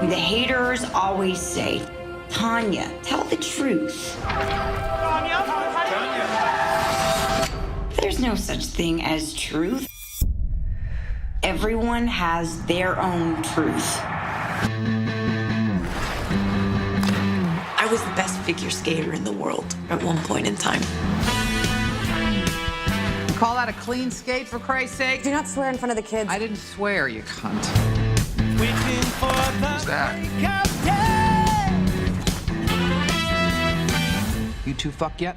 The haters always say, Tanya, tell the truth. Tanya. There's no such thing as truth. Everyone has their own truth. I was the best figure skater in the world at one point in time. Call that a clean skate, for Christ's sake? Do not swear in front of the kids. I didn't swear, you cunt. Who's that? You two fuck yet?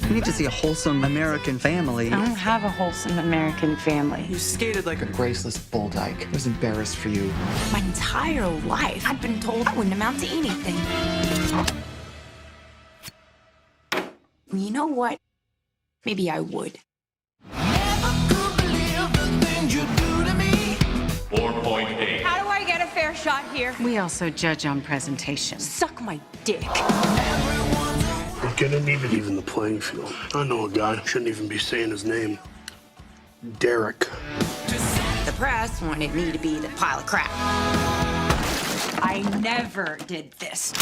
You need to see a wholesome American family. I don't have a wholesome American family. You skated like a graceless bull dyke. I was embarrassed for you. My entire life, I've been told I wouldn't amount to anything. You know what? Maybe I would. 4.8. How do I get a fair shot here? We also judge on presentation. Suck my dick. We're gonna need to even the playing field. I know a guy, shouldn't even be saying his name. Derek. The press wanted me to be the pile of crap. I never did this.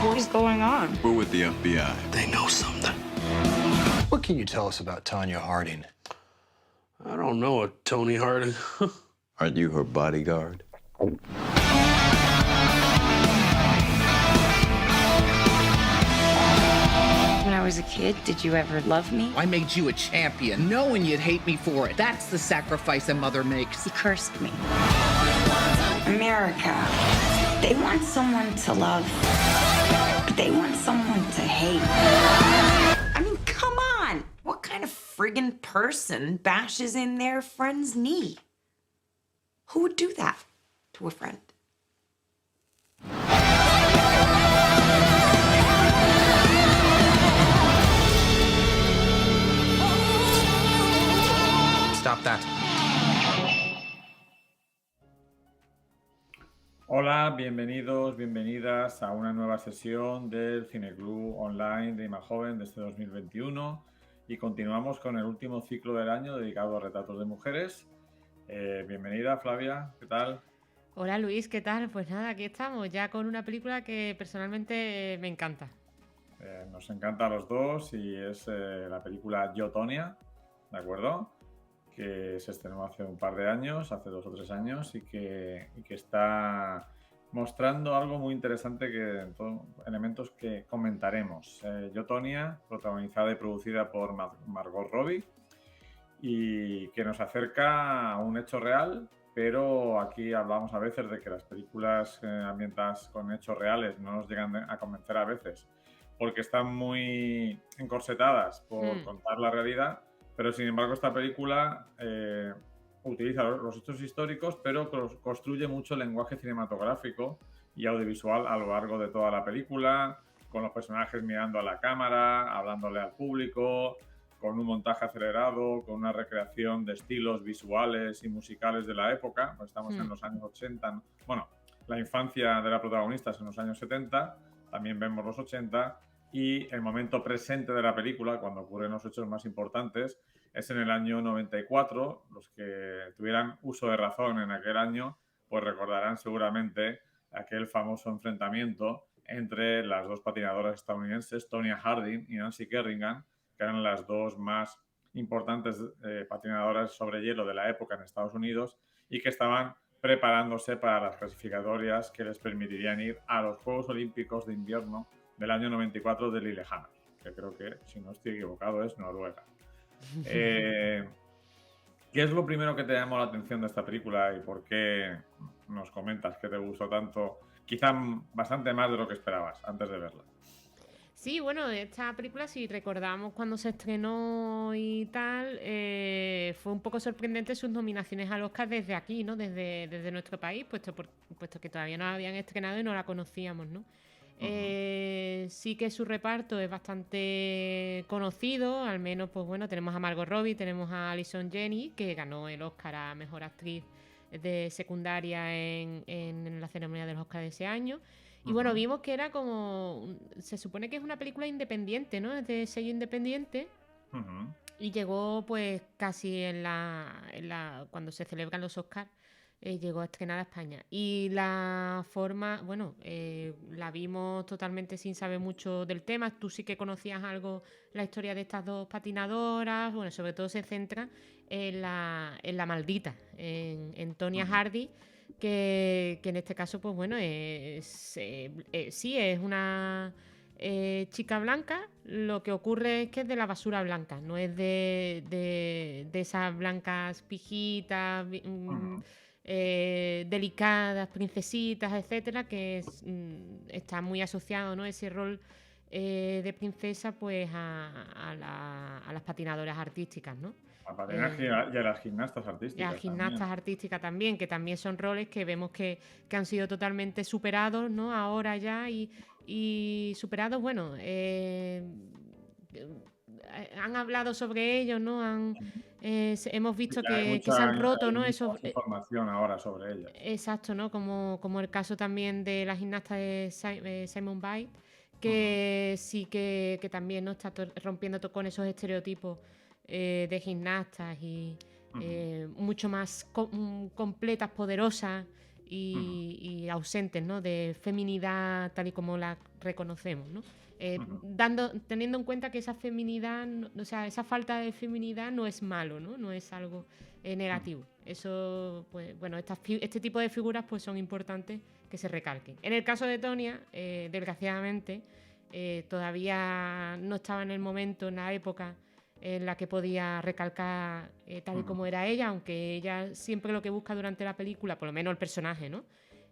What is going on? We're with the FBI. They know something. What can you tell us about Tanya Harding? I don't know a Tony Harding. Aren't you her bodyguard? When I was a kid, did you ever love me? I made you a champion, knowing you'd hate me for it. That's the sacrifice a mother makes. You cursed me. America, they want someone to love, but they want someone to hate. I mean, come on. What kind of friggin' person bashes in their friend's knee? Who would do that to a friend? Stop that. Hola, bienvenidos, bienvenidas a una nueva sesión del Cineclub Online de Imajoven de este 2021 y continuamos con el último ciclo del año dedicado a retratos de mujeres. Bienvenida, Flavia, ¿qué tal? Hola Luis, ¿qué tal? Pues nada, aquí estamos ya con una película que personalmente me encanta. Nos encanta a los dos y es la película Yo, Tonya, ¿de acuerdo? Que se estrenó hace un par de años, hace 2 o 3 años, y que está mostrando algo muy interesante, elementos que comentaremos. Yo, Tonya, protagonizada y producida por Margot Robbie, y que nos acerca a un hecho real, pero aquí hablamos a veces de que las películas ambientadas con hechos reales no nos llegan a convencer a veces, porque están muy encorsetadas por contar la realidad. Pero, sin embargo, esta película utiliza los hechos históricos, pero construye mucho el lenguaje cinematográfico y audiovisual a lo largo de toda la película, con los personajes mirando a la cámara, hablándole al público, con un montaje acelerado, con una recreación de estilos visuales y musicales de la época. Pues estamos en los años 80. Bueno, la infancia de la protagonista es en los años 70, también vemos los 80. Y el momento presente de la película, cuando ocurren los hechos más importantes, es en el año 94. Los que tuvieran uso de razón en aquel año, pues recordarán seguramente aquel famoso enfrentamiento entre las dos patinadoras estadounidenses, Tonya Harding y Nancy Kerrigan, que eran las dos más importantes patinadoras sobre hielo de la época en Estados Unidos y que estaban preparándose para las clasificatorias que les permitirían ir a los Juegos Olímpicos de Invierno del año 94 de Lillehammer, que creo que, si no estoy equivocado, es Noruega. ¿Qué es lo primero que te llamó la atención de esta película y por qué nos comentas que te gustó tanto? Quizá bastante más de lo que esperabas antes de verla. Sí, bueno, esta película, si recordamos cuando se estrenó y tal, fue un poco sorprendente sus nominaciones al Oscar desde aquí, ¿no? Desde nuestro país, puesto que todavía no la habían estrenado y no la conocíamos, ¿no? Sí que su reparto es bastante conocido, al menos, pues bueno, tenemos a Margot Robbie, tenemos a Allison Janney, que ganó el Oscar a Mejor Actriz de Secundaria en la ceremonia de los Oscars de ese año. Y bueno, vimos que era como... Se supone que es una película independiente, ¿no? Es de sello independiente. Ujú. Y llegó pues casi cuando se celebran los Oscars, llegó estrenada a España. Y la forma, bueno, la vimos totalmente sin saber mucho del tema. Tú sí que conocías algo, la historia de estas dos patinadoras. Bueno, sobre todo se centra en la maldita, en Tonya Hardy, que en este caso, pues bueno, sí, es una chica blanca. Lo que ocurre es que es de la basura blanca, no es de esas blancas pijitas, Ujú. delicadas, princesitas, etcétera, que está muy asociado, ¿no? Ese rol de princesa, pues a las patinadoras artísticas, ¿no? A patinaje y a las gimnastas Y a artísticas gimnastas también. artísticas también, que también son roles que vemos que han sido totalmente superados, ¿no? Ahora ya y superados, bueno, han hablado sobre ellos, ¿no? Hemos Sí, visto hay que se han roto, hay ¿no? mucha Esos, más información ahora sobre ellas. exacto, ¿no? Como el caso también de la gimnasta de Simone Biles, Ujú. que sí que también, ¿no? Está rompiendo con esos estereotipos de gimnastas y Ujú. mucho más completas, poderosas Ujú. y ausentes, ¿no? De feminidad tal y como la reconocemos, ¿no? Ujú. Teniendo en cuenta que esa feminidad, o sea, esa falta de feminidad no es malo, ¿no? No es algo Ujú. negativo. Eso, pues, bueno, este tipo de figuras pues son importantes que se recalquen. En el caso de Tonya, desgraciadamente, todavía no estaba en el momento, en la época en la que podía recalcar tal y Ujú. como era ella, aunque ella siempre lo que busca durante la película, por lo menos el personaje, ¿no?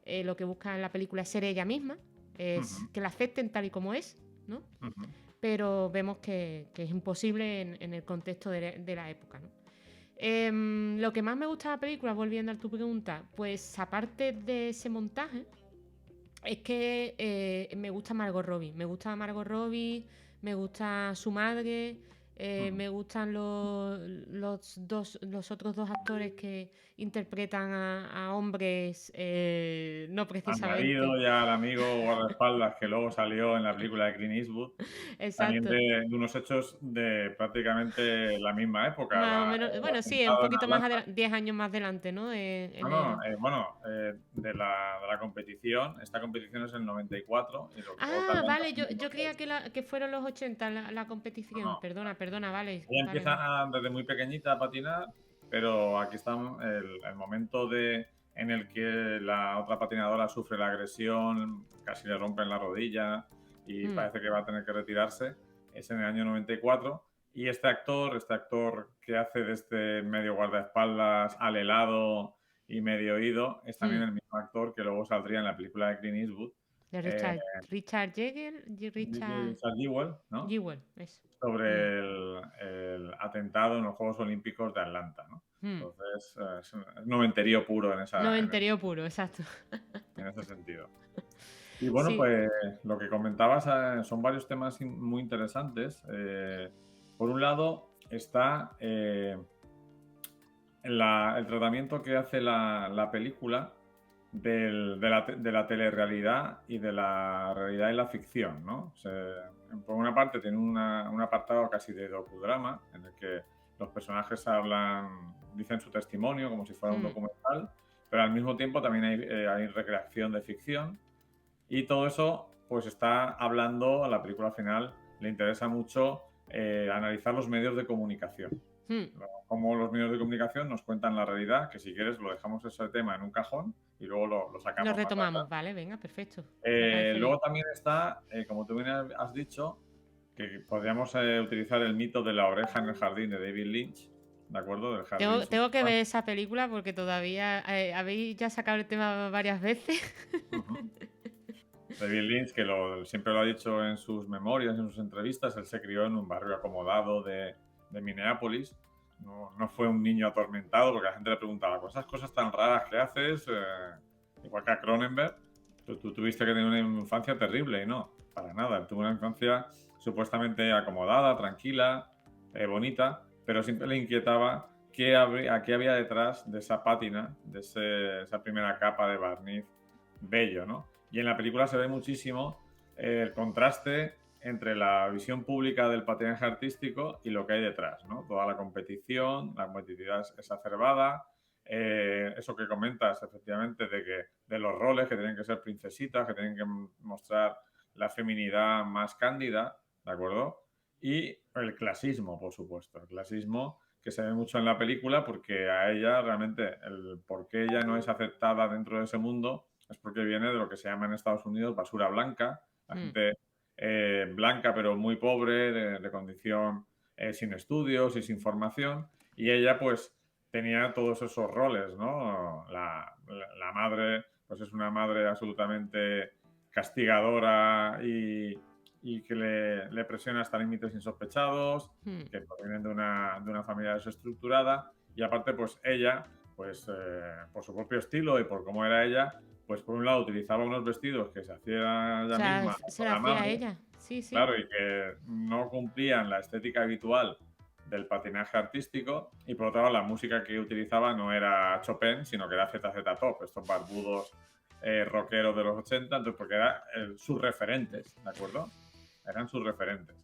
Lo que busca en la película es ser ella misma, es Ujú. que la acepten tal y como es, ¿no? Ujú. Pero vemos que es imposible en el contexto de la época, ¿no? Lo que más me gusta de la película, volviendo a tu pregunta, pues aparte de ese montaje, es que me gusta Margot Robbie. Me gusta Margot Robbie, me gusta su madre, Ujú. me gustan los otros dos actores que interpretan a hombres, no Al precisamente. marido y al amigo guardaespaldas que luego salió en la película de Clint Eastwood, también Exacto. de unos hechos de prácticamente la misma época, Más o menos, el bueno, sí, es un atentado en poquito más Atlanta. 10 años más adelante, ¿no? No, no, bueno, de la competición, esta competición es el 94 y los Juegos de Ah, Atlanta vale, son del yo creía 88. que fueron los 80 la No, competición. no. Perdona, vale, Ella vale, vale. empieza desde muy pequeñita a patinar, pero aquí está el momento en el que la otra patinadora sufre la agresión, casi le rompen la rodilla y Mm, parece que va a tener que retirarse. Es en el año 94. Y este actor que hace de este medio guardaespaldas alelado y medio oído, es también mm. el mismo actor que luego saldría en la película de Clint Eastwood, De eh, Richard Jewell, Richard Richard Jewell, ¿no? Jewell, eso. Mm, Sobre el atentado en los Juegos Olímpicos de Atlanta, ¿no? mm. Entonces, es un noventerío puro Noventerío puro, exacto. en ese sentido. Y bueno, Sí. pues lo que comentabas son varios temas muy interesantes. Por un lado está el tratamiento que hace la película de la telerrealidad y de la realidad y la ficción, ¿no? Por una parte tiene un apartado casi de docudrama en el que los personajes dicen su testimonio como si fuera un Mm, documental, pero al mismo tiempo también hay recreación de ficción y todo eso pues está hablando, a la película final le interesa mucho analizar los medios de comunicación. mm. Cómo los medios de comunicación nos cuentan la realidad, que si quieres lo dejamos ese tema en un cajón y luego lo Lo sacamos más retomamos, adelante. vale, venga, perfecto. Me parece bien. Luego también está, como tú bien has dicho, que podríamos utilizar el mito de la oreja en el jardín de David Lynch, ¿de acuerdo? Del jardín Tengo que subterráneo. ver esa película porque todavía habéis ya sacado el tema varias veces. Ujú. David Lynch, que siempre lo ha dicho en sus memorias, en sus entrevistas, él se crió en un barrio acomodado de Minneapolis. No fue un niño atormentado, porque la gente le preguntaba, con esas cosas tan raras que haces, igual que a Cronenberg, tú tuviste que tener una infancia terrible, y no, para nada. Él tuvo una infancia supuestamente acomodada, tranquila, bonita, pero siempre le inquietaba qué había detrás de esa pátina, de esa primera capa de barniz bello, ¿no? Y en la película se ve muchísimo el contraste entre la visión pública del patinaje artístico y lo que hay detrás, ¿no? Toda la competición, la competitividad exacerbada, eso que comentas, efectivamente, de los roles que tienen que ser princesitas, que tienen que mostrar la feminidad más cándida, ¿de acuerdo? Y el clasismo, por supuesto, el clasismo que se ve mucho en la película porque a ella realmente, el por qué ella no es aceptada dentro de ese mundo es porque viene de lo que se llama en Estados Unidos basura blanca, la gente blanca pero muy pobre, de condición sin estudios y sin formación, y ella pues tenía todos esos roles, ¿no? La madre pues es una madre absolutamente castigadora y que le presiona hasta límites insospechados, que provienen de una familia desestructurada, y aparte pues ella, pues por su propio estilo y por cómo era ella, pues por un lado utilizaba unos vestidos que se hacía ella O sea, misma, se con la la hacía mano, ella. Sí, sí. claro, y que no cumplían la estética habitual del patinaje artístico, y por otro lado la música que utilizaba no era Chopin, sino que era ZZ Top, estos barbudos rockeros de los 80, entonces porque eran sus referentes, ¿de acuerdo? Eran sus referentes.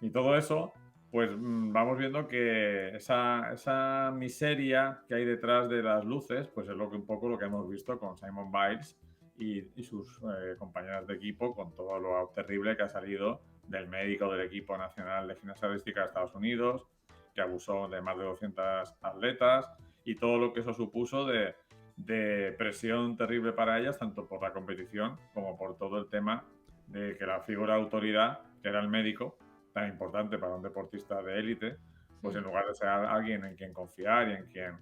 Y todo eso, pues vamos viendo que esa miseria que hay detrás de las luces, pues es un poco lo que hemos visto con Simone Biles y sus compañeras de equipo, con todo lo terrible que ha salido del médico del equipo nacional de gimnasia artística de Estados Unidos, que abusó de más de 200 atletas, y todo lo que eso supuso de presión terrible para ellas, tanto por la competición como por todo el tema de que la figura de autoridad, que era el médico, tan importante para un deportista de élite, pues en lugar de ser alguien en quien confiar y en quien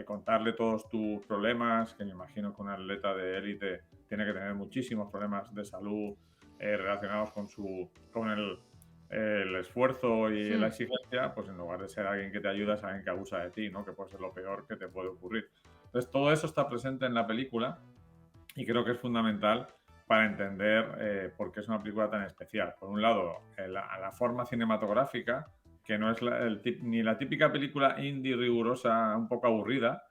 contarle todos tus problemas, que me imagino que un atleta de élite tiene que tener muchísimos problemas de salud relacionados con el esfuerzo y la exigencia, pues en lugar de ser alguien que te ayuda, es alguien que abusa de ti, ¿no? Que puede ser lo peor que te puede ocurrir. Entonces todo eso está presente en la película y creo que es fundamental para entender por qué es una película tan especial. Por un lado, la forma cinematográfica, que no es ni la típica película indie rigurosa, un poco aburrida,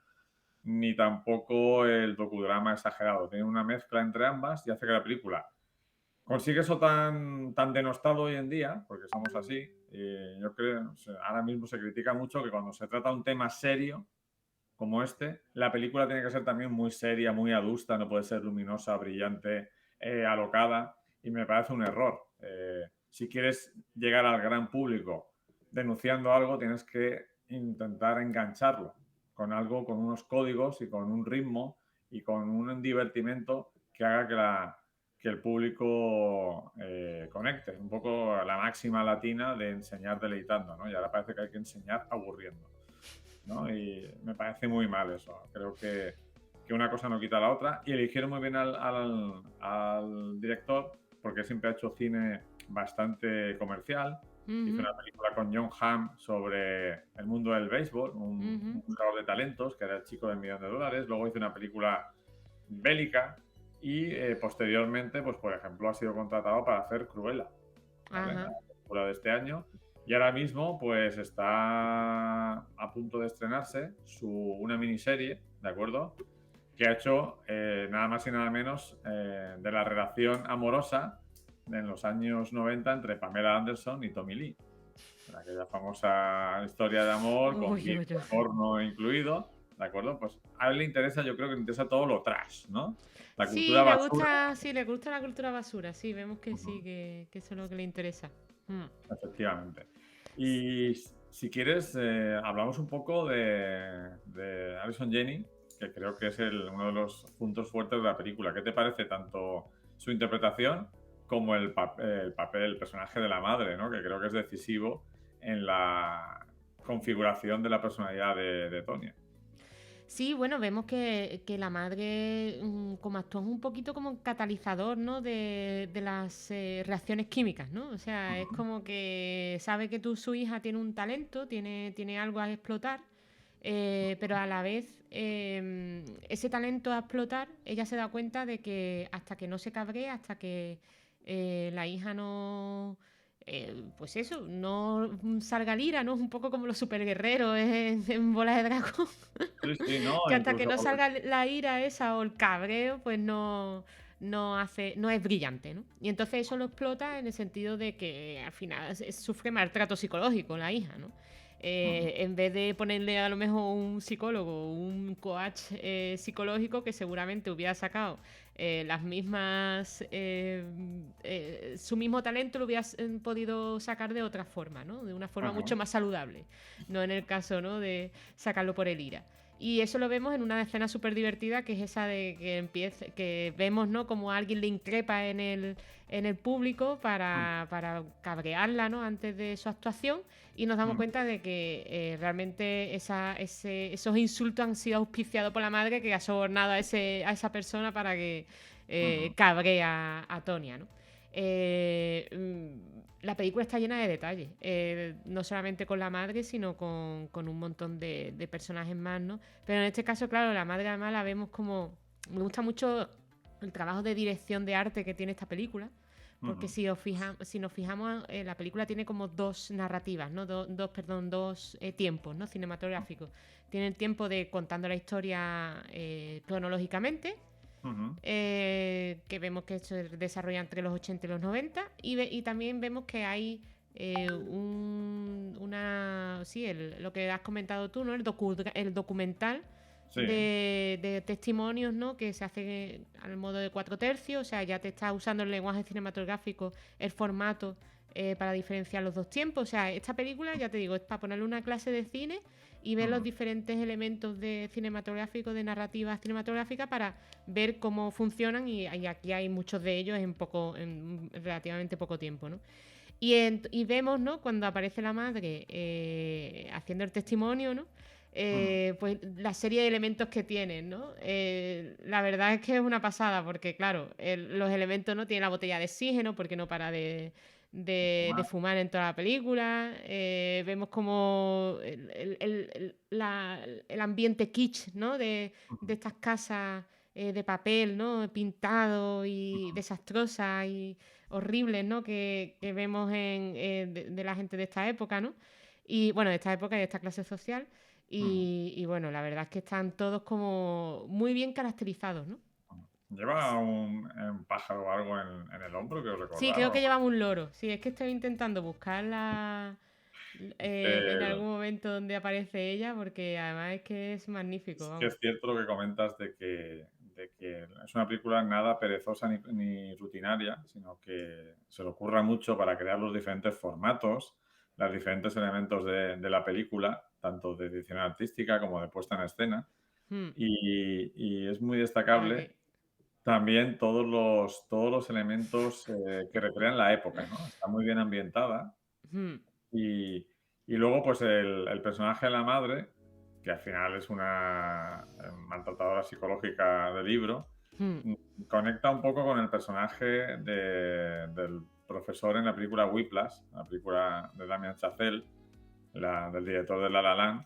ni tampoco el docudrama exagerado. Tiene una mezcla entre ambas y hace que la película consigue eso tan denostado hoy en día, porque somos así. Yo creo, o sea, ahora mismo se critica mucho que cuando se trata un tema serio como este, la película tiene que ser también muy seria, muy adusta, no puede ser luminosa, brillante, alocada, y me parece un error. Si quieres llegar al gran público denunciando algo, tienes que intentar engancharlo con algo, con unos códigos y con un ritmo y con un divertimento que haga que el público conecte. Un poco la máxima latina de enseñar deleitando, ¿no? Y ahora parece que hay que enseñar aburriendo, ¿no? Y me parece muy mal eso. Creo que una cosa no quita la otra, y eligieron muy bien al director, porque siempre ha hecho cine bastante comercial. Hizo una película con John Hamm sobre el mundo del béisbol, un buscador de talentos, que era el chico del $1.000.000. Luego hizo una película bélica y posteriormente, pues por ejemplo, ha sido contratado para hacer Cruella, ¿vale? La película de este año. Y ahora mismo pues está a punto de estrenarse una miniserie, ¿de acuerdo?, que ha hecho nada más y nada menos de la relación amorosa en los años 90 entre Pamela Anderson y Tommy Lee. Aquella famosa historia de amor con porno incluido, ¿de acuerdo? Pues a él le interesa, yo creo que le interesa todo lo trash, ¿no? La cultura basura. Le gusta la cultura basura, sí, vemos que sí, que eso es lo que le interesa. Efectivamente. Y si quieres, hablamos un poco de Allison Janney, que creo que es uno de los puntos fuertes de la película. ¿Qué te parece tanto su interpretación como el personaje de la madre, ¿no? Que creo que es decisivo en la configuración de la personalidad de Tonya? Sí, bueno, vemos que la madre como actúa un poquito como catalizador, ¿no? de las reacciones químicas, ¿no? O sea, es como que sabe que su hija tiene un talento, tiene algo a explotar, pero a la vez ese talento a explotar, ella se da cuenta de que hasta que no se cabree, hasta que la hija no... pues eso, no salga lira, ¿no? Es un poco como los superguerreros en Bola de Dragón. Sí, no, que hasta que no salga la ira esa o el cabreo, pues no no es brillante, ¿no? Y entonces eso lo explota en el sentido de que al final sufre maltrato psicológico la hija, ¿no? En vez de ponerle a lo mejor un psicólogo, un coach psicológico que seguramente hubiera sacado las mismas su mismo talento lo hubiera podido sacar de otra forma, ¿no? De una forma mucho más saludable, no en el caso, ¿no?, de sacarlo por el ira. Y eso lo vemos en una escena súper divertida, que es esa de que vemos, ¿no?, como alguien le increpa en el público para cabrearla, ¿no?, antes de su actuación, y nos damos cuenta de que realmente esos insultos han sido auspiciados por la madre, que ha sobornado a esa persona para que cabree a Tonya, ¿no? La película está llena de detalles, no solamente con la madre, sino con un montón de personajes más, ¿no? Pero en este caso, claro, la madre además la vemos como... Me gusta mucho el trabajo de dirección de arte que tiene esta película, porque si nos fijamos, la película tiene como dos narrativas, ¿no? Dos tiempos, ¿no?, cinematográficos. Tiene el tiempo de contando la historia cronológicamente, que vemos que esto se desarrolla entre los 80 y los 90, y también vemos que hay lo que has comentado tú, ¿no?, el documental de testimonios, ¿no?, que se hace al modo de 4/3, o sea, ya te está usando el lenguaje cinematográfico, el formato, para diferenciar los dos tiempos. O sea, esta película, ya te digo, es para ponerle una clase de cine y ver los diferentes elementos de narrativa cinematográfica, para ver cómo funcionan, y aquí hay muchos de ellos en relativamente poco tiempo, ¿no? Y vemos, ¿no?, cuando aparece la madre haciendo el testimonio, ¿no?, pues la serie de elementos que tienen, ¿no? La verdad es que es una pasada, porque claro, los elementos, ¿no?, tienen la botella de oxígeno porque no para de fumar en toda la película. Vemos como el ambiente kitsch, ¿no?, de estas casas de papel, ¿no?, pintado y desastrosas y horribles, ¿no?, que vemos de la gente de esta época, ¿no? Y bueno, de esta época y de esta clase social. Y bueno, la verdad es que están todos como muy bien caracterizados, ¿no? ¿Lleva un pájaro o algo en el hombro, que os recordar? Sí, creo que llevaba un loro. Sí, es que estoy intentando buscarla en algún momento donde aparece ella, porque además es que es magnífico. Es que es cierto lo que comentas de que es una película nada perezosa ni rutinaria, sino que se le ocurra mucho para crear los diferentes formatos, los diferentes elementos de la película, tanto de edición artística como de puesta en escena. Y es muy destacable también todos los elementos que recrean la época, ¿no? Está muy bien ambientada. Y luego, pues el personaje de la madre, que al final es una maltratadora psicológica del libro, conecta un poco con el personaje del profesor en la película Whiplash, la película de Damien Chazelle, del director de La La Land,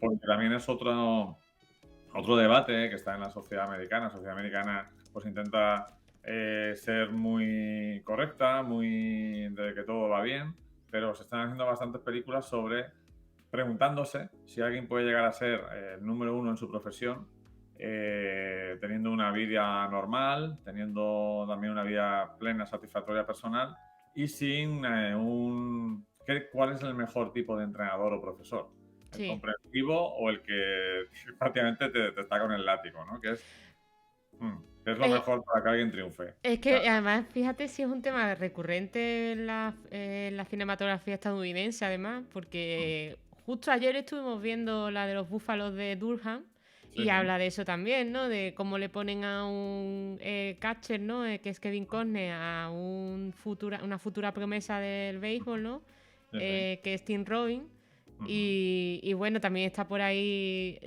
porque también es otro debate que está en la sociedad americana. La sociedad americana pues intenta ser muy correcta, muy de que todo va bien, pero se están haciendo bastantes películas preguntándose si alguien puede llegar a ser el número uno en su profesión, teniendo una vida normal, teniendo también una vida plena, satisfactoria personal, y sin ¿cuál es el mejor tipo de entrenador o profesor? ¿El comprensivo o el que prácticamente te está con el látigo, ¿no? Que es lo mejor para que alguien triunfe. Es que además, fíjate si es un tema recurrente en la cinematografía estadounidense, además, porque justo ayer estuvimos viendo la de los búfalos de Durham, y habla de eso también, ¿no? De cómo le ponen a un catcher, ¿no?, que es Kevin Costner, a una futura promesa del béisbol, ¿no? Que es Tim Robbins. Y bueno, también está por ahí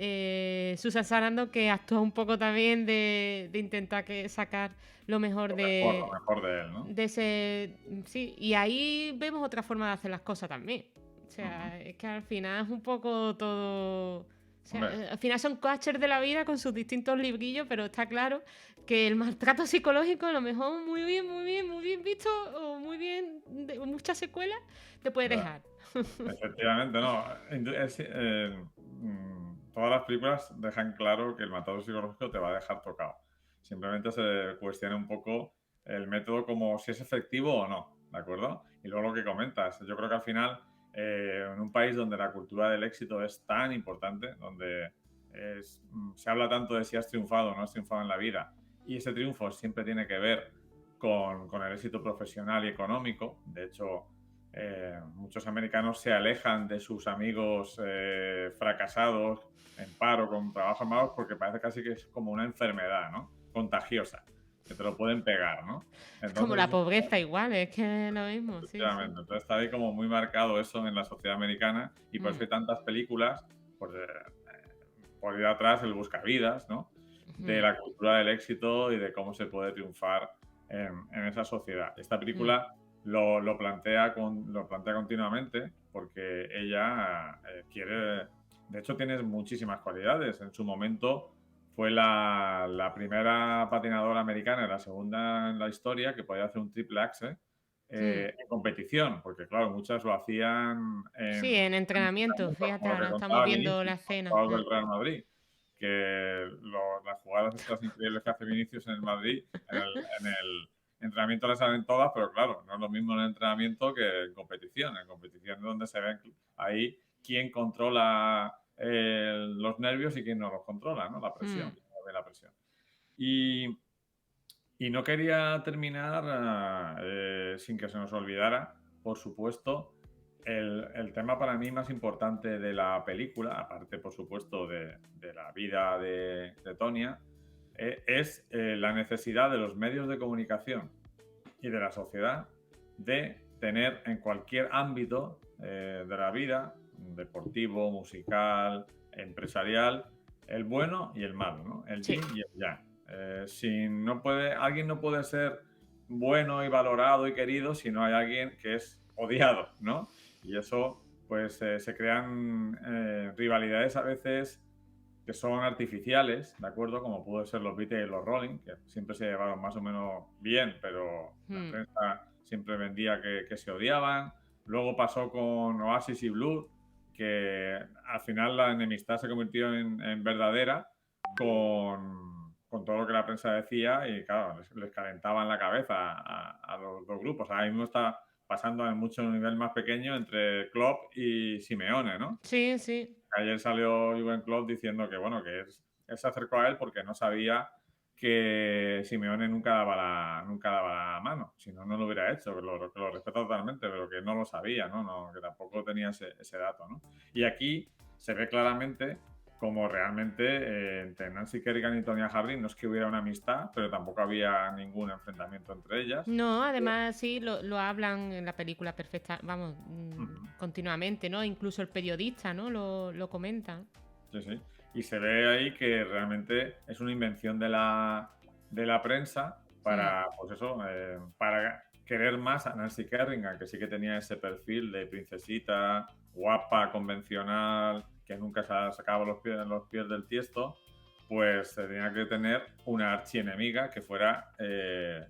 Susan Sarandon, que actúa un poco también de intentar sacar lo mejor de él, ¿no? De ese, sí, y ahí vemos otra forma de hacer las cosas también. O sea, es que al final es un poco todo... O sea, al final son coaches de la vida con sus distintos librillos, pero está claro que el maltrato psicológico, a lo mejor muy bien visto, o muy bien, de muchas secuelas, te puede dejar. Efectivamente, no. Todas las películas dejan claro que el maltrato psicológico te va a dejar tocado. Simplemente se cuestiona un poco el método como si es efectivo o no, ¿de acuerdo? Y luego lo que comentas, yo creo que al final, en un país donde la cultura del éxito es tan importante, donde se habla tanto de si has triunfado o no has triunfado en la vida, y ese triunfo siempre tiene que ver con el éxito profesional y económico. De hecho, muchos americanos se alejan de sus amigos fracasados, en paro, con trabajos malos, porque parece casi que es como una enfermedad, ¿no? Contagiosa, que te lo pueden pegar, ¿no? Entonces, Como la pobreza igual, es que es lo mismo. Sí, efectivamente. sí. Entonces está ahí como muy marcado eso en la sociedad americana y por eso hay tantas películas, pues, por ir atrás, el buscavidas, ¿no? De la cultura del éxito y de cómo se puede triunfar en esa sociedad. Esta película lo plantea continuamente porque ella quiere... De hecho, tiene muchísimas cualidades. En su momento fue la primera patinadora americana y la segunda en la historia que podía hacer un triple axe en competición, porque claro, muchas lo hacían Sí, en entrenamiento, fíjate, como lo que ahora estamos contaba viendo la Vinicius, escena. jugador del Real Madrid, que las jugadas estas increíbles que hace Vinicius en el Madrid, en el entrenamiento les salen todas, pero claro, no es lo mismo en el entrenamiento que en competición. En competición es donde se ven ahí quién controla los nervios y quién no los controla, ¿no? La presión, quién no ve la presión. Y no quería terminar sin que se nos olvidara, por supuesto, el tema para mí más importante de la película, aparte, por supuesto, de la vida de Tonya, es la necesidad de los medios de comunicación y de la sociedad de tener en cualquier ámbito de la vida, deportivo, musical, empresarial, el bueno y el malo, ¿no? El yin y el yang. Alguien no puede ser bueno y valorado y querido si no hay alguien que es odiado, ¿no? Y eso, pues, se crean rivalidades a veces que son artificiales, ¿de acuerdo? Como pudo ser los Beatles y los Rolling, que siempre se llevaron más o menos bien, pero la prensa siempre vendía que se odiaban. Luego pasó con Oasis y Blur, que al final la enemistad se convirtió en verdadera con todo lo que la prensa decía y claro, les calentaban la cabeza a los dos grupos. Ahora mismo está pasando en mucho nivel más pequeño entre Klopp y Simeone, ¿no? Sí, sí. Ayer salió Jürgen Klopp diciendo que, bueno, que él se acercó a él porque no sabía que Simeone nunca daba la mano. Si no, no lo hubiera hecho, que lo respeto totalmente, pero que no lo sabía, ¿no? Que tampoco tenía ese dato, ¿no? Y aquí se ve claramente como realmente entre Nancy Kerrigan y Tonya Harding no es que hubiera una amistad, pero tampoco había ningún enfrentamiento entre ellas. No, además sí, lo hablan en la película perfecta, vamos, continuamente, ¿no? Incluso el periodista, ¿no? Lo comenta. Sí, sí. Y se ve ahí que realmente es una invención de la prensa para, pues eso, para querer más a Nancy Kerrigan, que sí que tenía ese perfil de princesita, guapa, convencional, que nunca se sacaba los pies del tiesto, pues tenía que tener una archienemiga que fuera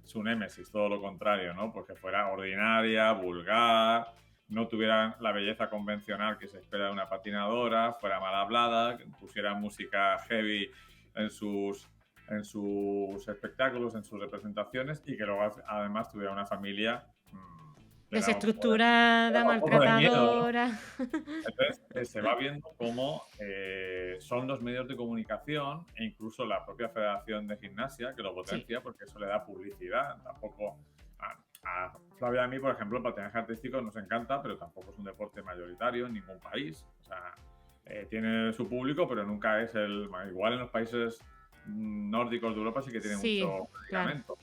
su némesis, todo lo contrario, ¿no? Pues que fuera ordinaria, vulgar, no tuviera la belleza convencional que se espera de una patinadora, fuera mal hablada, que pusiera música heavy en sus espectáculos, en sus representaciones y que luego además tuviera una familia desestructurada, maltratadora. Entonces se va viendo cómo son los medios de comunicación e incluso la propia Federación de Gimnasia que lo potencia porque eso le da publicidad. Tampoco a Flavia y a mí, por ejemplo, el patinaje artístico nos encanta, pero tampoco es un deporte mayoritario en ningún país. O sea, tiene su público, pero nunca es igual en los países nórdicos de Europa sí que tiene mucho medicamento,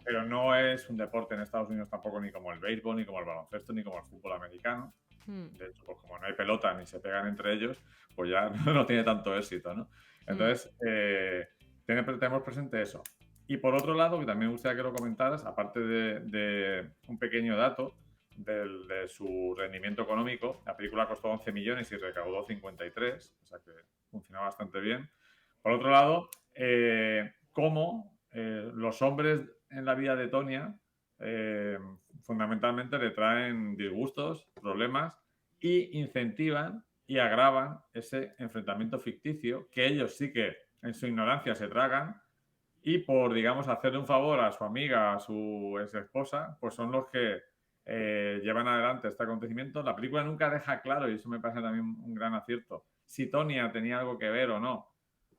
pero no es un deporte en Estados Unidos tampoco ni como el béisbol, ni como el baloncesto, ni como el fútbol americano. De hecho, pues como no hay pelota ni se pegan entre ellos, pues ya no tiene tanto éxito, ¿no? Entonces, tenemos presente eso. Y por otro lado, que también me gustaría que lo comentaras, aparte de un pequeño dato de su rendimiento económico, la película costó 11 millones y recaudó 53, o sea que funciona bastante bien. Por otro lado, cómo los hombres en la vida de Tonya fundamentalmente le traen disgustos, problemas y incentivan y agravan ese enfrentamiento ficticio que ellos sí que en su ignorancia se tragan y por, digamos, hacerle un favor a su amiga, a su ex esposa, pues son los que llevan adelante este acontecimiento. La película nunca deja claro, y eso me parece también un gran acierto, si Tonya tenía algo que ver o no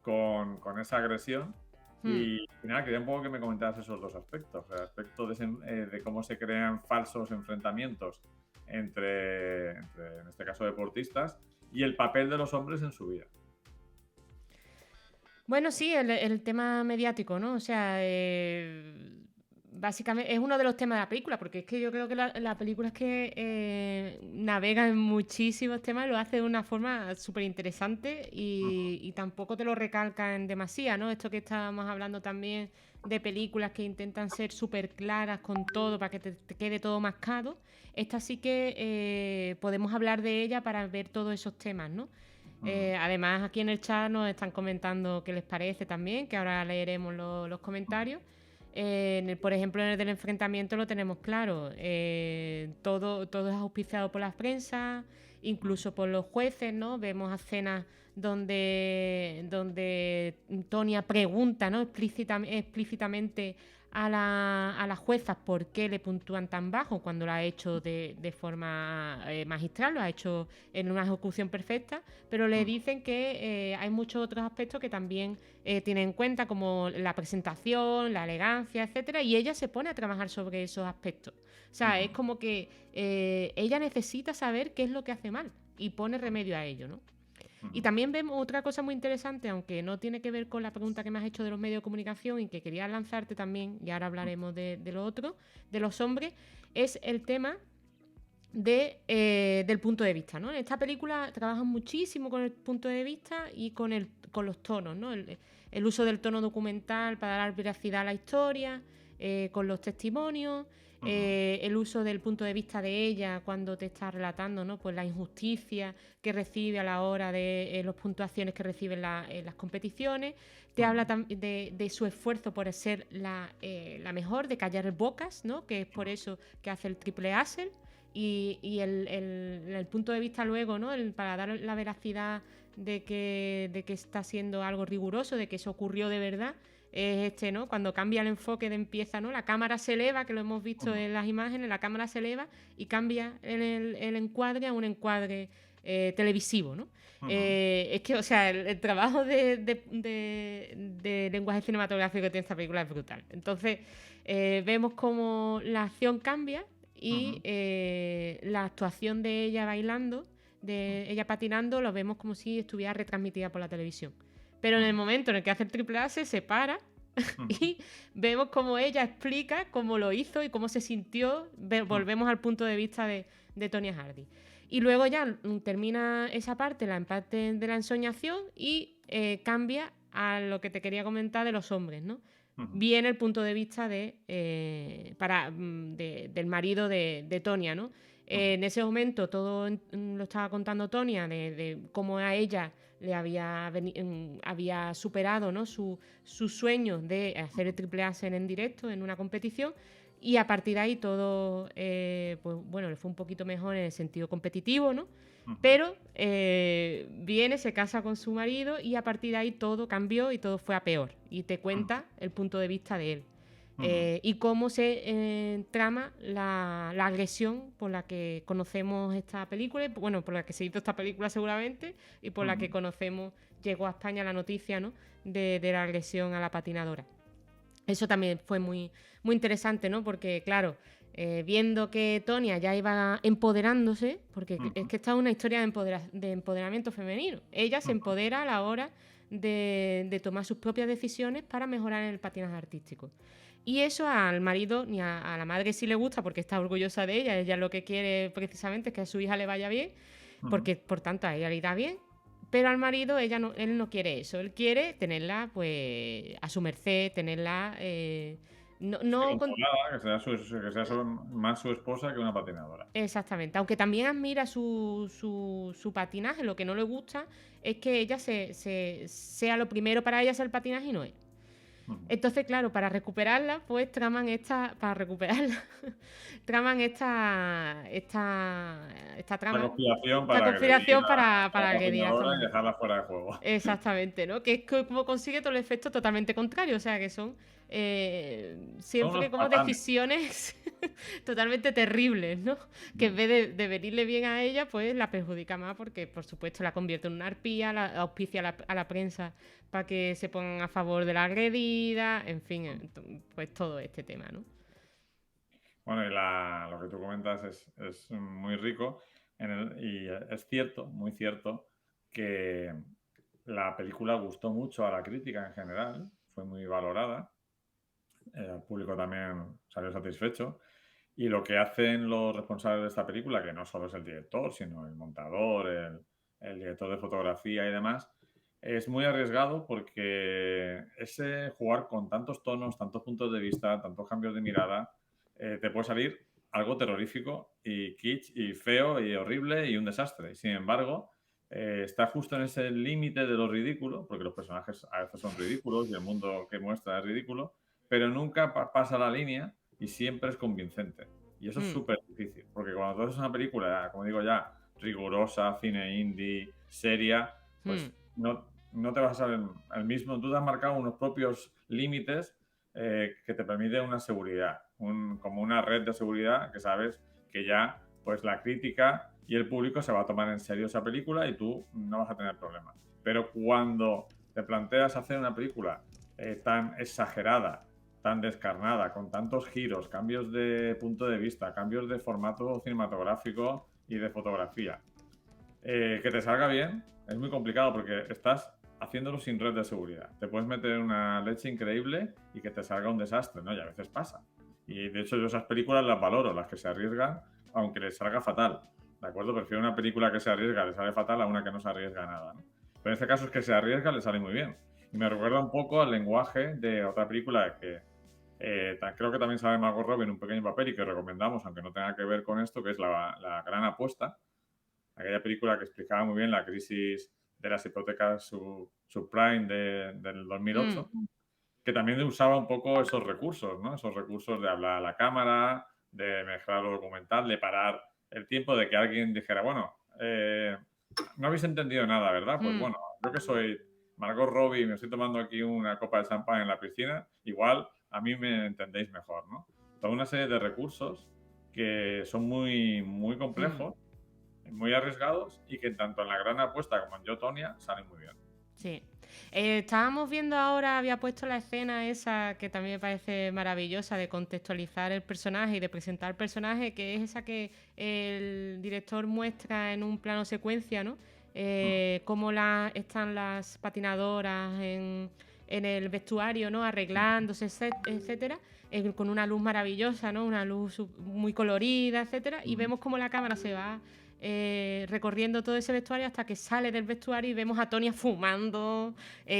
con esa agresión. Y nada, quería un poco que me comentaras esos dos aspectos. El aspecto de cómo se crean falsos enfrentamientos entre, en este caso, deportistas, y el papel de los hombres en su vida. Bueno, sí, el tema mediático, ¿no? O sea, básicamente es uno de los temas de la película, porque es que yo creo que la película es que navega en muchísimos temas y lo hace de una forma súper interesante y tampoco te lo recalca en demasía, ¿no? Esto que estábamos hablando también de películas que intentan ser súper claras con todo para que te quede todo mascado. Esta sí que podemos hablar de ella para ver todos esos temas, ¿no? Además, aquí en el chat nos están comentando qué les parece también, que ahora leeremos los comentarios. Por ejemplo, en el del enfrentamiento lo tenemos claro. Todo es auspiciado por la prensa, incluso por los jueces, ¿no? Vemos escenas donde Tonya pregunta, ¿no? explícitamente a las juezas por qué le puntúan tan bajo cuando lo ha hecho de forma magistral, lo ha hecho en una ejecución perfecta, pero le dicen que hay muchos otros aspectos que también tienen en cuenta, como la presentación, la elegancia, etcétera, y ella se pone a trabajar sobre esos aspectos. O sea, es como que ella necesita saber qué es lo que hace mal y pone remedio a ello, ¿no? Y también vemos otra cosa muy interesante, aunque no tiene que ver con la pregunta que me has hecho de los medios de comunicación y que quería lanzarte también, y ahora hablaremos de lo otro, de los hombres, es el tema del punto de vista, ¿no? En esta película trabajan muchísimo con el punto de vista y con los tonos, ¿no? El uso del tono documental para dar veracidad a la historia, con los testimonios, el uso del punto de vista de ella cuando te está relatando, ¿no? Pues la injusticia que recibe a la hora de las puntuaciones que recibe en las competiciones. Te habla de su esfuerzo por ser la mejor, de callar bocas, ¿no? Que es por eso que hace el triple Axel. Y el punto de vista luego, ¿no? Para dar la veracidad de que está siendo algo riguroso, de que eso ocurrió de verdad, es ¿no? Cuando cambia el enfoque empieza, ¿no? La cámara se eleva, que lo hemos visto en las imágenes, la cámara se eleva y cambia el encuadre a un encuadre televisivo, ¿no? Es que, o sea, el trabajo de lenguaje cinematográfico que tiene esta película es brutal. Entonces, vemos cómo la acción cambia y la actuación de ella bailando, de ella patinando, lo vemos como si estuviera retransmitida por la televisión. Pero en el momento en el que hace el triple A se para y vemos cómo ella explica cómo lo hizo y cómo se sintió. Volvemos al punto de vista de Tonya Hardy. Y luego ya termina esa parte, la parte de la ensoñación, y cambia a lo que te quería comentar de los hombres, ¿no? Viene el punto de vista del marido de Tonya, ¿no? En ese momento todo lo estaba contando Tonya de cómo a ella le había superado, ¿no? su sueño de hacer el triple A en directo en una competición, y a partir de ahí todo pues bueno, le fue un poquito mejor en el sentido competitivo, ¿no? Pero viene, se casa con su marido y a partir de ahí todo cambió y todo fue a peor, y te cuenta el punto de vista de él. Y cómo se trama la agresión por la que conocemos esta película, bueno, por la que se hizo esta película seguramente, y por la que llegó a España la noticia, ¿no? de la agresión a la patinadora. Eso también fue muy, muy interesante, ¿no? Porque, claro, viendo que Tonya ya iba empoderándose, porque es que esta es una historia de empoderamiento femenino. Ella se empodera a la hora de tomar sus propias decisiones para mejorar en el patinaje artístico. Y eso al marido ni a la madre sí le gusta, porque está orgullosa de ella. Ella lo que quiere precisamente es que a su hija le vaya bien, porque por tanto a ella le irá bien. Pero al marido él no quiere eso. Él quiere tenerla pues a su merced, tenerla que sea más su esposa que una patinadora. Exactamente. Aunque también admira su patinaje, lo que no le gusta es que ella sea lo primero para ella, ser el patinaje, y no él. Entonces, claro, para recuperarla, pues traman esta trama, La conspiración esta para conspiración agredir a para la agredir a esta patrocinadora y mujer. dejarla fuera de juego. Exactamente, ¿no? Que es como consigue todo el efecto totalmente contrario, o sea, que son Son siempre unos como patanes. decisiones totalmente terribles, ¿no? Que en vez de venirle bien a ella, pues la perjudica más porque, por supuesto, la convierte en una arpía, la auspicia a la prensa para que se pongan a favor de la agredida, en fin, pues todo este tema, ¿no? Bueno, y lo que tú comentas es muy rico y es cierto, muy cierto, que la película gustó mucho a la crítica en general, fue muy valorada, el público también salió satisfecho, y lo que hacen los responsables de esta película, que no solo es el director, sino el montador, el director de fotografía y demás, es muy arriesgado porque ese jugar con tantos tonos, tantos puntos de vista, tantos cambios de mirada, te puede salir algo terrorífico y kitsch y feo y horrible y un desastre. Sin embargo, está justo en ese límite de lo ridículo, porque los personajes a veces son ridículos y el mundo que muestra es ridículo, pero nunca pasa la línea y siempre es convincente. Y eso es súper difícil, porque cuando tú haces una película, como digo ya, rigurosa, cine indie, seria, pues no te vas a saber el mismo. Tú te has marcado unos propios límites que te permiten una seguridad, como una red de seguridad que sabes que ya pues la crítica y el público se va a tomar en serio esa película y tú no vas a tener problemas. Pero cuando te planteas hacer una película tan exagerada, tan descarnada, con tantos giros, cambios de punto de vista, cambios de formato cinematográfico y de fotografía, que te salga bien es muy complicado porque estás haciéndolo sin red de seguridad. Te puedes meter una leche increíble y que te salga un desastre, ¿no? Y a veces pasa. Y de hecho yo esas películas las valoro, las que se arriesgan, aunque les salga fatal. ¿De acuerdo? Prefiero una película que se arriesga, le sale fatal, a una que no se arriesga nada, ¿no? Pero en este caso es que se arriesga, le sale muy bien. Y me recuerda un poco al lenguaje de otra película que creo que también sale Margot Robbie en un pequeño papel y que recomendamos, aunque no tenga que ver con esto, que es La Gran Apuesta. Aquella película que explicaba muy bien la crisis de las hipotecas subprime del 2008, que también usaba un poco esos recursos, ¿no? Esos recursos de hablar a la cámara, de mezclar lo documental, de parar el tiempo, de que alguien dijera, bueno, no habéis entendido nada, ¿verdad? Pues bueno, yo que soy Margot Robbie y me estoy tomando aquí una copa de champán en la piscina, igual a mí me entendéis mejor, ¿no? Toda una serie de recursos que son muy, muy complejos, muy arriesgados y que tanto en La Gran Apuesta como en Yo, Tonya salen muy bien. Sí. Estábamos viendo ahora, había puesto la escena esa que también me parece maravillosa de contextualizar el personaje y de presentar el personaje, que es esa que el director muestra en un plano secuencia, ¿no? Cómo están las patinadoras en el vestuario, ¿no? Arreglándose, etcétera, con una luz maravillosa, ¿no? Una luz muy colorida, etcétera, y vemos cómo la cámara se va recorriendo todo ese vestuario hasta que sale del vestuario y vemos a Tonya fumando,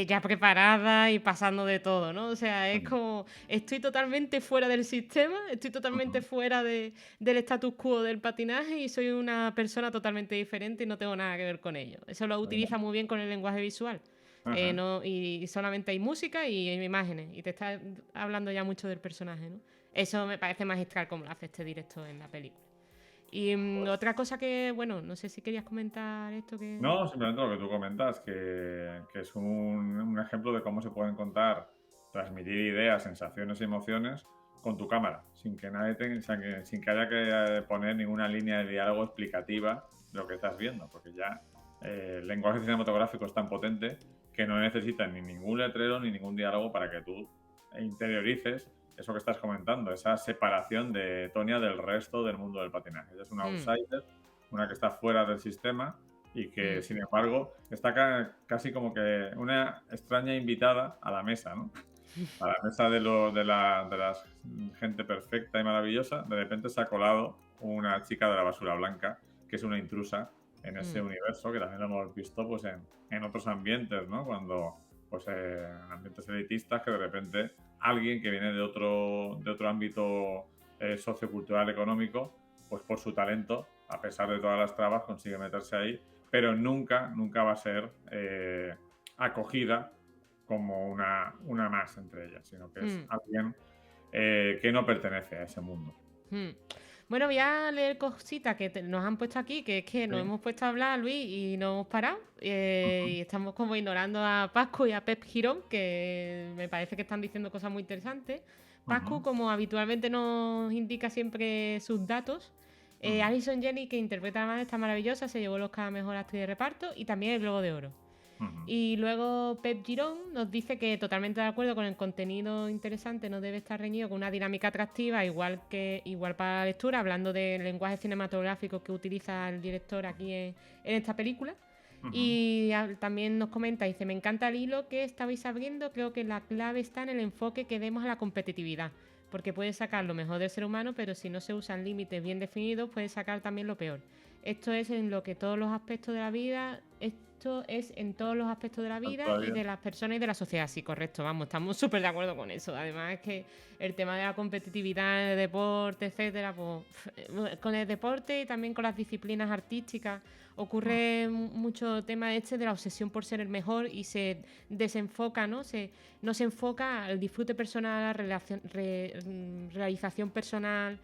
ya preparada y pasando de todo, ¿no? O sea, es como, estoy totalmente fuera del sistema, estoy totalmente fuera del status quo del patinaje y soy una persona totalmente diferente y no tengo nada que ver con ello. Eso lo utiliza muy bien con el lenguaje visual. Y solamente hay música y hay imágenes y te está hablando ya mucho del personaje, ¿no? Eso me parece magistral como lo hace este director en la película. Y otra cosa que, bueno, no sé si querías comentar esto que... No, simplemente lo que tú comentas, que es un ejemplo de cómo se pueden transmitir ideas, sensaciones y emociones con tu cámara, sin que haya que poner ninguna línea de diálogo explicativa de lo que estás viendo, porque ya el lenguaje cinematográfico es tan potente que no necesita ni ningún letrero ni ningún diálogo para que tú interiorices eso que estás comentando, esa separación de Tonya del resto del mundo del patinaje. Ella es una outsider, una que está fuera del sistema y que, sin embargo, está casi como que una extraña invitada a la mesa, ¿no? A la mesa de la gente perfecta y maravillosa. De repente se ha colado una chica de la basura blanca, que es una intrusa en ese universo, que también lo hemos visto pues, en otros ambientes, ¿no? Cuando, pues, en ambientes elitistas, que de repente alguien que viene de otro ámbito sociocultural económico, pues por su talento, a pesar de todas las trabas, consigue meterse ahí, pero nunca va a ser acogida como una más entre ellas, sino que es alguien que no pertenece a ese mundo. Bueno, voy a leer cositas que nos han puesto aquí, que es que nos hemos puesto a hablar, Luis, y no hemos parado. Y estamos como ignorando a Pascu y a Pep Girón, que me parece que están diciendo cosas muy interesantes. Pascu, como habitualmente nos indica siempre sus datos, Alison Janney, que interpreta a la madre, está maravillosa, se llevó el Oscar a Mejor Actriz de Reparto y también el Globo de Oro. Y luego Pep Girón nos dice que totalmente de acuerdo con el contenido interesante, no debe estar reñido con una dinámica atractiva, igual para la lectura, hablando del lenguaje cinematográfico que utiliza el director aquí en esta película. Y también nos comenta, dice, me encanta el hilo que estabais abriendo, creo que la clave está en el enfoque que demos a la competitividad, porque puede sacar lo mejor del ser humano, pero si no se usan límites bien definidos, puede sacar también lo peor. Esto es en todos los aspectos de la vida y de las personas y de la sociedad. Sí, correcto, vamos, estamos súper de acuerdo con eso. Además es que el tema de la competitividad en el deporte, etcétera, pues con el deporte y también con las disciplinas artísticas ocurre mucho tema de la obsesión por ser el mejor y se desenfoca, ¿no? No se enfoca al disfrute personal, a la realización personal.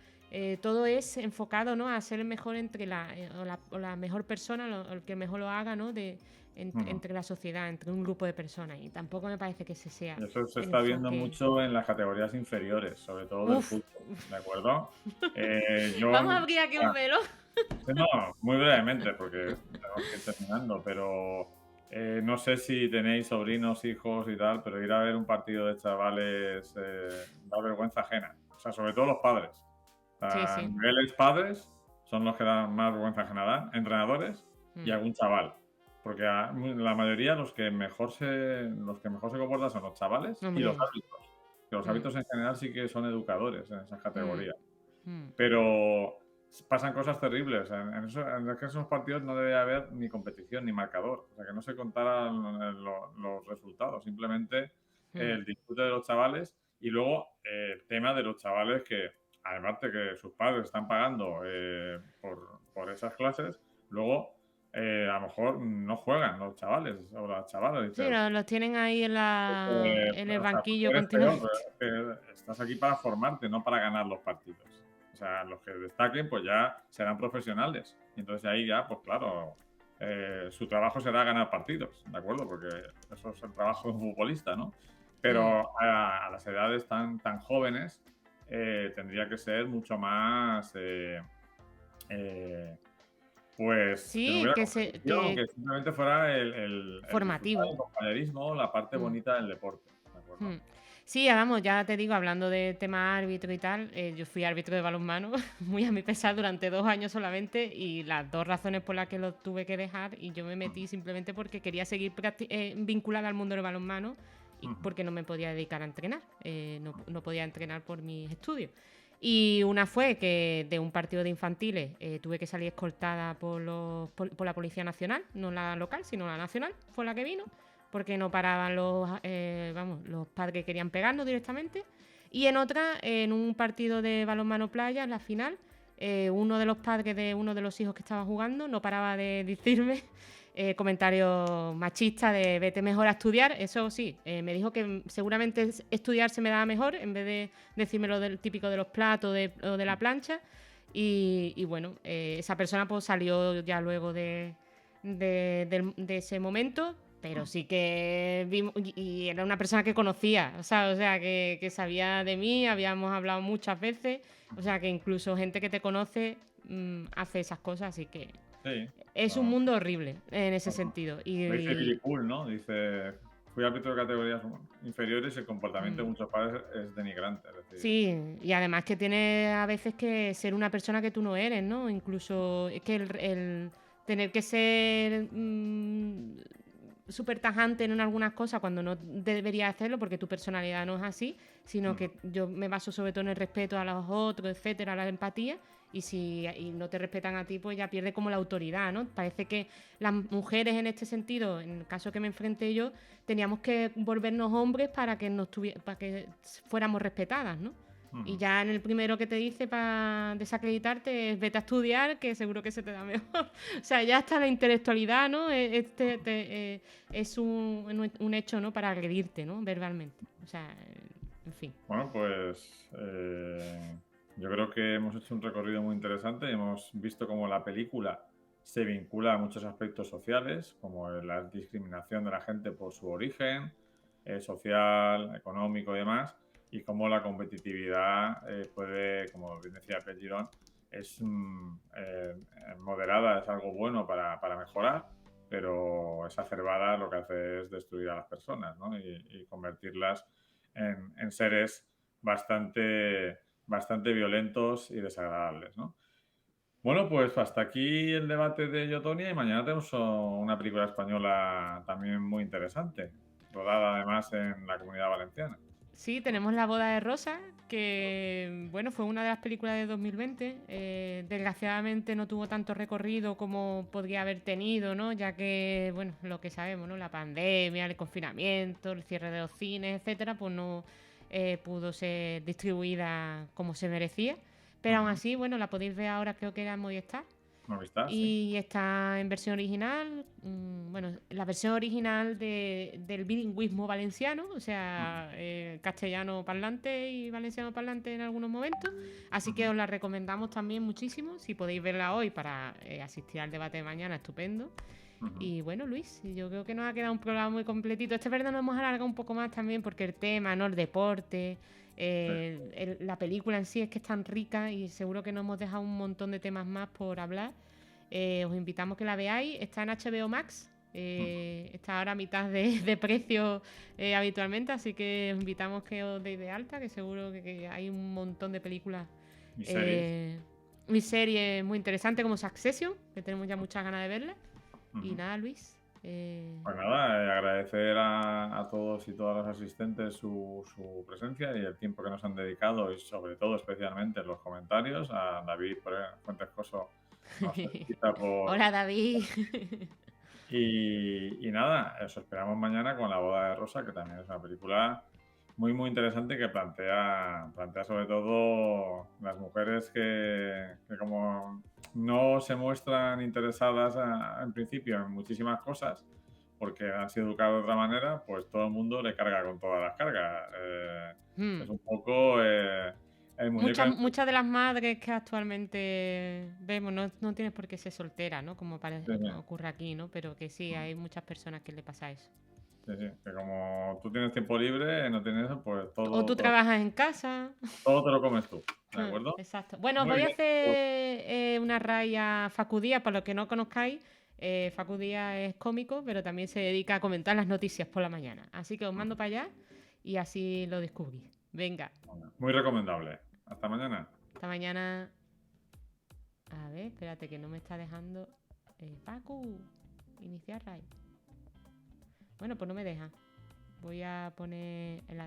Todo es enfocado, ¿no?, a ser el mejor entre la mejor persona, o el que mejor lo haga, ¿no?, entre la sociedad, entre un grupo de personas. Y tampoco me parece que ese sea. Eso se está viendo mucho en las categorías inferiores, sobre todo del fútbol, ¿de acuerdo? Vamos a abrir aquí un velo. No, muy brevemente, porque tenemos que ir terminando, pero no sé si tenéis sobrinos, hijos y tal, pero ir a ver un partido de chavales da vergüenza ajena. O sea, sobre todo los padres. Sí. Niveles padres son los que dan más vergüenza ajena, entrenadores y algún chaval. Porque la mayoría los que mejor se comportan son los chavales y los árbitros. Que los árbitros en general sí que son educadores en esas categorías. Pero pasan cosas terribles. En esos partidos no debe haber ni competición ni marcador. O sea, que no se contaran los resultados. Simplemente el disfrute de los chavales y luego el tema de los chavales que, además de que sus padres están pagando por esas clases, luego a lo mejor no juegan los chavales o las chavalas. Sí, los tienen ahí en el banquillo continuamente. Estás aquí para formarte, no para ganar los partidos. O sea, los que destaquen pues ya serán profesionales. Y entonces ahí ya, pues claro, su trabajo será ganar partidos, ¿de acuerdo? Porque eso es el trabajo de un futbolista, ¿no? Pero a las edades tan jóvenes tendría que ser mucho más pues sí, que simplemente fuera el formativo, el compañerismo, la parte bonita del deporte, ¿de acuerdo? Sí, vamos, ya te digo, hablando de tema árbitro y tal, yo fui árbitro de balonmano muy a mi pesar durante 2 años solamente, y las 2 razones por las que lo tuve que dejar, y yo me metí simplemente porque quería seguir vinculada al mundo del balonmano y porque no me podía dedicar a entrenar, no podía entrenar por mis estudios. Y una fue que de un partido de infantiles tuve que salir escoltada por la Policía Nacional, no la local, sino la nacional, fue la que vino, porque no paraban los padres querían pegarnos directamente. Y en otra, en un partido de balonmano playa, en la final, uno de los padres de uno de los hijos que estaba jugando no paraba de decirme comentarios machistas de vete mejor a estudiar. Eso sí, me dijo que seguramente estudiar se me daba mejor en vez de decirme lo del típico de los platos o de la plancha. Y bueno, esa persona pues salió ya luego de ese momento, pero sí que vimos, y era una persona que conocía, o sea que sabía de mí, habíamos hablado muchas veces, o sea que incluso gente que te conoce hace esas cosas, así que sí, es un mundo horrible en ese sentido. Y dice Billy Cool, ¿no? Dice, fui árbitro de categorías inferiores y el comportamiento de muchos padres es denigrante. Es decir, sí, y además que tiene a veces que ser una persona que tú no eres, ¿no? Incluso es que el tener que ser súper tajante en algunas cosas cuando no debería hacerlo porque tu personalidad no es así, sino que yo me baso sobre todo en el respeto a los otros, etcétera, la empatía, y si no te respetan a ti, pues ya pierde como la autoridad, ¿no? Parece que las mujeres en este sentido, en el caso que me enfrenté yo, teníamos que volvernos hombres para que fuéramos respetadas, ¿no? Y ya en el primero que te dice para desacreditarte es vete a estudiar, que seguro que se te da mejor. O sea, ya está la intelectualidad, ¿no? Es un hecho, ¿no? Para agredirte, ¿no? Verbalmente. O sea, en fin. Bueno, pues yo creo que hemos hecho un recorrido muy interesante y hemos visto cómo la película se vincula a muchos aspectos sociales, como la discriminación de la gente por su origen, social, económico y demás, y cómo la competitividad puede, como bien decía Pep Girón, es moderada, es algo bueno para mejorar, pero exacerbada lo que hace es destruir a las personas, ¿no? Y convertirlas en seres bastante violentos y desagradables, ¿no? Bueno, pues hasta aquí el debate de Yo, Tonya, y mañana tenemos una película española también muy interesante, rodada además en la Comunidad Valenciana. Sí, tenemos La boda de Rosa, que bueno, fue una de las películas de 2020. Desgraciadamente no tuvo tanto recorrido como podría haber tenido, ¿no? Ya que, bueno, lo que sabemos, ¿no? La pandemia, el confinamiento, el cierre de los cines, etcétera, pues no pudo ser distribuida como se merecía. Pero aún así, bueno, la podéis ver ahora, creo que era en Movistar. Movistar, sí. Y está en versión original, bueno, la versión original del bilingüismo valenciano, o sea, castellano parlante y valenciano parlante en algunos momentos. Así que os la recomendamos también muchísimo. Si podéis verla hoy para asistir al debate de mañana, estupendo. Y bueno, Luis, yo creo que nos ha quedado un programa muy completito. Este verdad nos hemos alargado un poco más también porque el tema, ¿no? El deporte, la película en sí es que es tan rica y seguro que nos hemos dejado un montón de temas más por hablar. Os invitamos que la veáis. Está en HBO Max. Está ahora a mitad de precio habitualmente, así que os invitamos que os deis de alta, que seguro que hay un montón de películas y series muy interesantes como Succession, que tenemos ya muchas ganas de verla. Y nada, Luis. Pues nada, agradecer a todos y todas los asistentes su presencia y el tiempo que nos han dedicado, y sobre todo especialmente los comentarios. A David Fuentes Coso nos felicita por... Hola, David. Y nada, os esperamos mañana con La boda de Rosa, que también es una película muy muy interesante que plantea sobre todo las mujeres que como no se muestran interesadas en principio en muchísimas cosas porque han sido educadas de otra manera, pues todo el mundo le carga con todas las cargas. Es un poco el muñeco. Muchas de las madres que actualmente vemos, no tienes por qué ser soltera, ¿no? Como parece que ocurre aquí, ¿no? Pero que sí, hay muchas personas que le pasa eso. Sí, que como tú tienes tiempo libre, no tienes eso, pues todo... O tú trabajas en casa. Todo te lo comes tú, ¿de acuerdo? Exacto. Bueno, os voy a hacer una raya Facu Díaz, para los que no conozcáis. Facu Díaz es cómico, pero también se dedica a comentar las noticias por la mañana. Así que os mando para allá y así lo descubrís. Venga. Muy recomendable. Hasta mañana. Hasta mañana. A ver, espérate que no me está dejando. Facu, iniciar raya. Bueno, pues no me deja. Voy a poner el